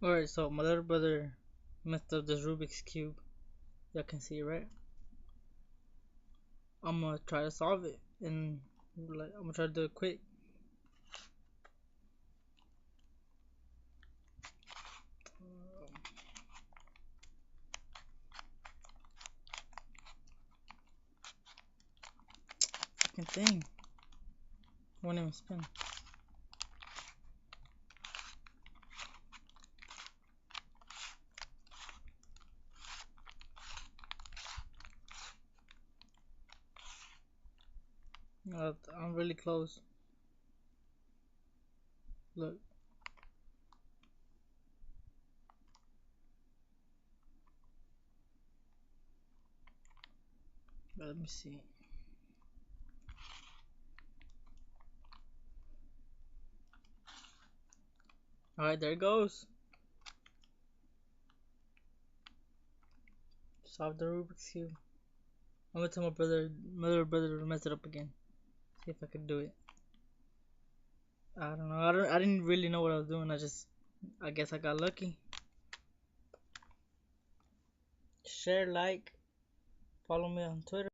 Alright, so my little brother messed up this Rubik's Cube. Y'all can see it, right? I'm gonna try to solve it, and like I'm gonna try to do it quick. Fucking thing. Won't even spin. I'm really close. Look. Let me see. Alright, there it goes. Solve the Rubik's Cube. I'm gonna tell my little brother to mess it up again. See if I can do it. I don't know. I didn't really know what I was doing. I guess I got lucky. Share, like, follow me on Twitter.